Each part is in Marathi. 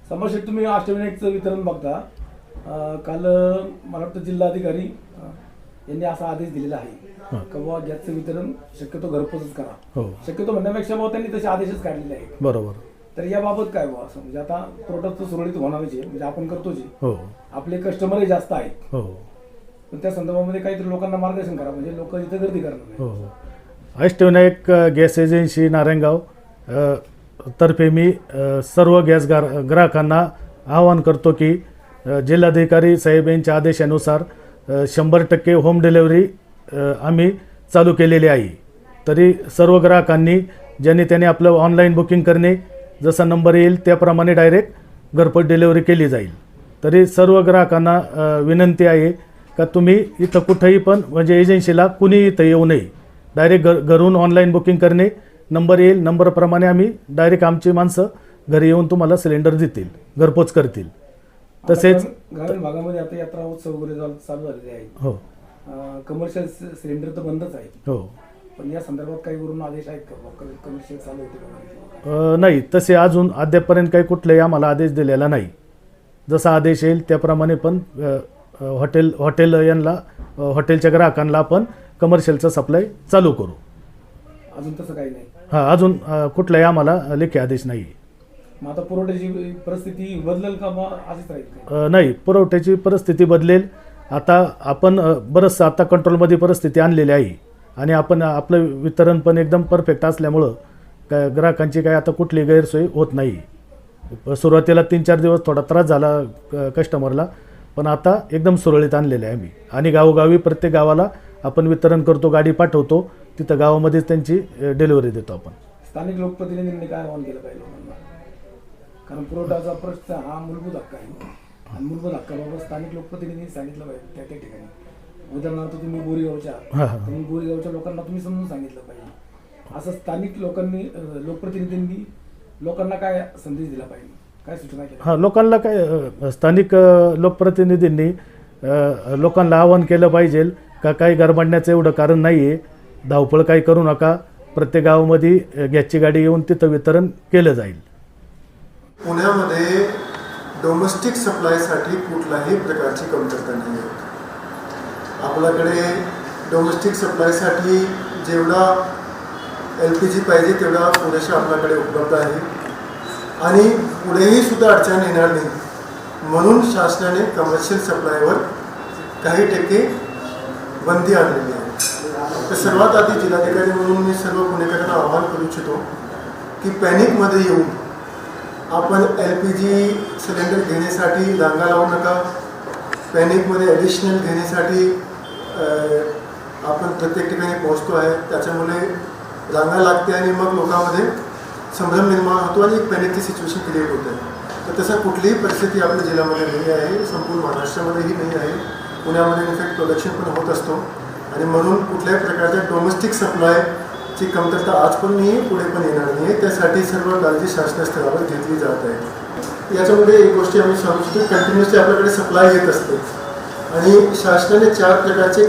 समोर तुम्ही अष्टविनायकचं वितरण बघता. काल मला वाटतं जिल्हाधिकारी यांनी असा आदेश दिलेला आहे की बाबा गॅसचं वितरण शक्यतो घरपोचच करा. हो शक्यतो म्हणण्यापेक्षा बाबा त्यांनी तसे आदेशच काढलेले आहेत. बरोबर. तर याबाबत काय बाबा असं म्हणजे आता प्रोडक्ट सुरळीत होणारच आहे, म्हणजे आपण करतोच आहे. हो आपले कस्टमरही जास्त आहेत. हो पण त्या संदर्भामध्ये काहीतरी लोकांना मार्गदर्शन करा, म्हणजे लोक इथं गर्दी करणार नाही. हो हो. अष्टविनायक गॅस एजन्सी नारायणगाव तर्फे मी सर्व गॅस ग्राहकांना आवाहन करतो की जिल्हाधिकारी साहेब यांच्या आदेशानुसार 100% होम डिलेवरी आम्ही चालू केलेली आहे. तरी सर्व ग्राहकांनी ज्यांनी त्यांनी आपलं ऑनलाईन बुकिंग करणे, जसा नंबर येईल त्याप्रमाणे डायरेक्ट घरपोच डिलेवरी केली जाईल. तरी सर्व ग्राहकांना विनंती आहे का तुम्ही इथं कुठंही पण म्हणजे एजन्सीला कुणी इथं येऊ नये. डायरेक्ट घरून ऑनलाईन बुकिंग करणे, नंबर येईल नंबरप्रमाणे आम्ही डायरेक्ट आमची माणसं घरी येऊन तुम्हाला सिलेंडर देतील, घरपोच करतील. तसेच ग्रामीण भागामध्ये आता यात्रा उत्सव वगैरे चालू झालेले आहेत. हो कमर्शियल सिलेंडर तर बंदच आहे. हो पण या संदर्भात काही वरून आदेश आहेत का कमर्शियल चालू होते? नाही, तसे अजून अद्यापपर्यंत काही कुठलेही आम्हाला आदेश दिलेला नाही. जसा आदेश येईल त्याप्रमाणे पण हॉटेल यांना हॉटेलच्या ग्राहकांना आपण कमर्शियलचा सप्लाय चालू करू. अजून तसं काही नाही. हां, अजून कुठलाही आम्हाला लेखी आदेश नाही. मग आता पुरवठ्याची परिस्थिती बदलेल का मग अशीच राहील? नाही, पुरवठ्याची परिस्थिती बदलेल. आता आपण बरंचसं आता कंट्रोलमध्ये परिस्थिती आणलेली आहे आणि आपण आपलं वितरण पण एकदम परफेक्ट असल्यामुळं काय ग्राहकांची काय आता कुठली गैरसोय होत नाही. सुरुवातीला 3-4 दिवस थोडा त्रास झाला कस्टमरला, पण आता एकदम सुरळीत आणलेलं आहे आम्ही. आणि गावोगावी प्रत्येक गावाला आपण वितरण करतो, गाडी पाठवतो, तिथं गावामध्येच त्यांची डिलिव्हरी देतो आपण. स्थानिक लोकप्रतिनिधींनी काय आवाहन केलं पाहिजे लोकांना? कारण पुरवठ्याचा प्रश्न हा मूलभूत हक्क आहे आणि मूलभूत हक्काबाबत स्थानिक लोकप्रतिनिधींनी सांगितलं पाहिजे त्या ठिकाणी. उदाहरणार्थ तुम्ही बोरीगावच्या बोरीगावच्या लोकांना तुम्ही समजून सांगितलं पाहिजे. असं स्थानिक लोकप्रतिनिधींनी लोकांना काय संदेश दिला पाहिजे, काय सूचना केल्या? हां, लोकांना काय स्थानिक लोकप्रतिनिधींनी लोकांना आवाहन केलं पाहिजे का काही गरबडण्याचं एवढं कारण नाही आहे, धावपळ काही करू नका, प्रत्येक गावामध्ये गॅसची गाडी येऊन तिथं वितरण केलं जाईल. पुण्यामध्ये डोमेस्टिक सप्लायसाठी कुठल्याही प्रकारची कमतरता नाही आहे. आपल्याकडे डोमेस्टिक सप्लायसाठी जेवढा LPG पाहिजे तेवढा पुरेशा आपल्याकडे उपलब्ध आहे आणि पुढेही सुद्धा अडचण येणार नाही, म्हणून शासनाने कमर्शियल सप्लायवर काही टक्के बंदी आणलेली आहे. तर सर्वात आधी जिल्हाधिकारी म्हणून मी सर्व पुणेकरांना आवाहन करू इच्छितो की पॅनिकमध्ये येऊन आपण LPG सिलेंडर घेण्यासाठी रांगा लावू नका. पॅनिकमध्ये ॲडिशनल घेण्यासाठी आपण प्रत्येक ठिकाणी पोहोचतो आहे, त्याच्यामुळे रांगा लागते आणि मग लोकांमध्ये संभ्रम निर्माण होतो आणि एक पॅनिकची सिच्युएशन क्रिएट होते. तर तसं कुठलीही परिस्थिती आपल्या जिल्ह्यामध्ये नाही आहे, संपूर्ण महाराष्ट्रामध्येही नाही आहे. पुण्यामध्ये इनफॅक्ट प्रोडक्शन पण होत असतो आणि म्हणून कुठल्याही प्रकारच्या डोमेस्टिक सप्लायची कमतरता आज पण नाही, पुढे पण येणार नाही. त्यासाठी सर्व काळजी शासनस्तरावर घेतली जात आहे. याच्यामध्ये एक गोष्टी आम्ही सांगू शकतो, कंटिन्युअसली आपल्याकडे सप्लाय येत असते आणि शासनाने 4 प्रकारचे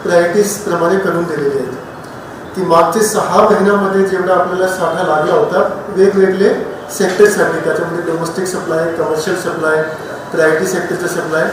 प्रायोरिटीज प्रमाणे करून दिलेले आहेत की मागचे 6 महिन्यामध्ये जेवढा आपल्याला साठा लागला होता वेगवेगळे सेक्टरसाठी, त्याच्यामध्ये domestic supply, commercial supply, priority सेक्टरचा सप्लाय,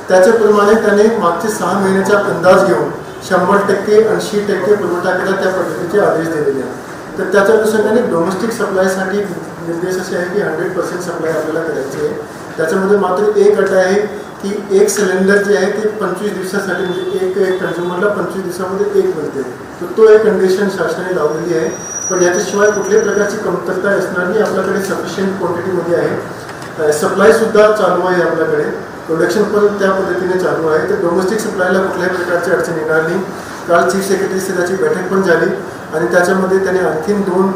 त्याच्याप्रमाणे त्याने मागचे 6 महिन्याचा अंदाज घेऊन 100%, 80% पुरवठा केला, त्या पद्धतीचे आदेश दिलेले आहेत. तर त्याच्या अनुषंगाने डोमेस्टिक सप्लायसाठी निर्देश असे आहे की 100% सप्लाय आपल्याला करायची आहे. त्याच्यामध्ये मात्र एक अट आहे की एक सिलेंडर जे आहे ते 25 दिवसासाठी, म्हणजे एक कन्झ्युमरला 25 दिवसामध्ये एक मिळते. तर तो एक कंडिशन शासनाने लावलेली आहे. पण याच्याशिवाय कुठल्याही प्रकारची कमतरता असणार नाही. आपल्याकडे सफिशियंट क्वांटिटीमध्ये आहे. सप्लायसुद्धा चालू आहे आपल्याकडे, प्रोडक्शन पण त्या पद्धतीने चालू आहे. तर डोमेस्टिक सप्लायला कुठल्याही प्रकारची अडचण येणार नाही. काल चीफ सेक्रेटरीची त्याची बैठक पण झाली आणि त्याच्यामध्ये त्याने आणखीन 2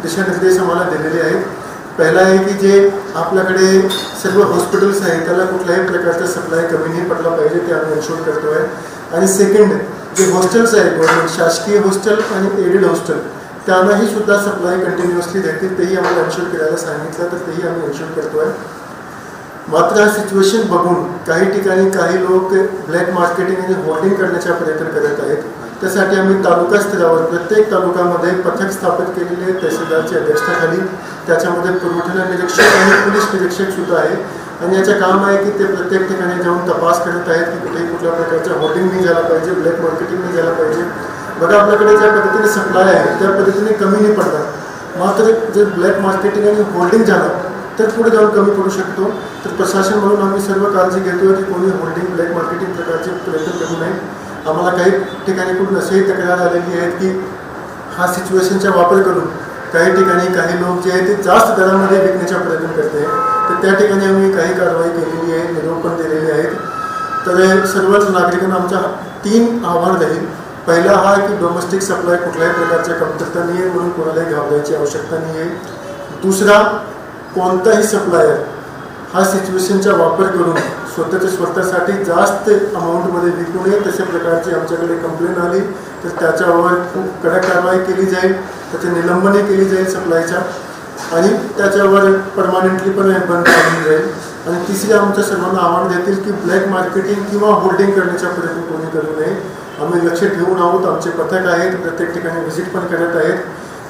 दिशानिर्देश आम्हाला दिलेले आहेत. पहिला आहे की जे आपल्याकडे सर्व हॉस्पिटल्स आहेत त्याला कुठल्याही प्रकारचा सप्लाय कमी नाही पडला पाहिजे, ते आम्ही एन्शोर करतो आहे. आणि सेकंड, जे हॉस्टेल्स आहेत गव्हर्नमेंट शासकीय हॉस्टेल आणि एडेड हॉस्टेल, त्यांनाही सुद्धा सप्लाय कंटिन्युअसली देतील, तेही आम्हाला एन्शोर करायला सांगितलं, तर तेही आम्ही एन्शोर करतो आहे. मात्र हा सिच्युएशन बघून काही ठिकाणी काही लोक ब्लॅक मार्केटिंग आणि होल्डिंग करण्याचा प्रयत्न करत आहेत. त्यासाठी आम्ही तालुका स्तरावर प्रत्येक तालुक्यामध्ये पथक स्थापित केलेले आहेत तहसीलदारच्या अध्यक्षतेखाली. त्याच्यामध्ये पुरवठा निरीक्षक आणि पोलीस निरीक्षक सुद्धा आहे आणि याचं काम आहे की ते प्रत्येक ठिकाणी जाऊन तपास करत आहेत की कुठेही कुठल्या प्रकारचं होर्डिंग नाही झाला पाहिजे, ब्लॅक मार्केटिंग नाही झालं पाहिजे. बघा आपल्याकडे ज्या पद्धतीने सप्लाय आहे त्या पद्धतीने कमी नाही पडणार, मात्र जर ब्लॅक मार्केटिंग आणि होल्डिंग झालं तर पुढे जाऊन कमी पडू शकतो. तर प्रशासन म्हणून आम्ही सर्व काळजी घेतो की कोणी होल्डिंग ब्लॅक मार्केटिंग प्रकारचे प्रयत्न करू नये. आम्हाला काही ठिकाणी कुठून असेही तक्रार आलेली आहेत की हा सिच्युएशनचा वापर करून काही ठिकाणी काही लोक जे आहेत ते जास्त दरामध्ये विकण्याचा प्रयत्न करते. तर त्या ठिकाणी आम्ही काही कारवाई केलेली आहे, निरोप पण दिलेले आहेत. तर सर्वच नागरिकांना आमच्या 3 आव्हान राहील. पहिला हा की डोमेस्टिक सप्लाय कुठल्याही प्रकारच्या कमतरता नाही आहे म्हणून कोणालाही घाबरायची आवश्यकता नाही आहे. दुसरा, कोणताही सप्लायर हा सिच्युएशनचा वापर करून स्वतःसाठी जास्त अमाऊंटमध्ये विकू नये. तशा प्रकारची आमच्याकडे कंप्लेंट आली तर त्याच्यावर खूप कडक कारवाई केली जाईल, त्याचे निलंबनही केली जाईल सप्लायच्या आणि त्याच्यावर परमानंटली पण बंद केली जाईल. आणि तिसरी आमच्या सर्वांना आव्हान देतील की ब्लॅक मार्केटिंग किंवा होल्डिंग करण्याचा प्रयत्न कोणी करू नये. आम्ही लक्ष ठेवून आहोत, आमचे पथक आहेत, प्रत्येक ठिकाणी व्हिजिट पण करत आहेत.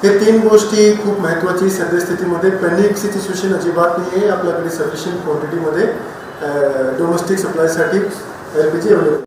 हे 3 गोष्टी खूप महत्त्वाची सद्यस्थितीमध्ये पेंडिंगची सिच्युएशन अजिबात नाही आहे. आपल्याकडे सफिशियंट क्वांटिटीमध्ये डोमेस्टिक सप्लायसाठी LPG अवेलेबल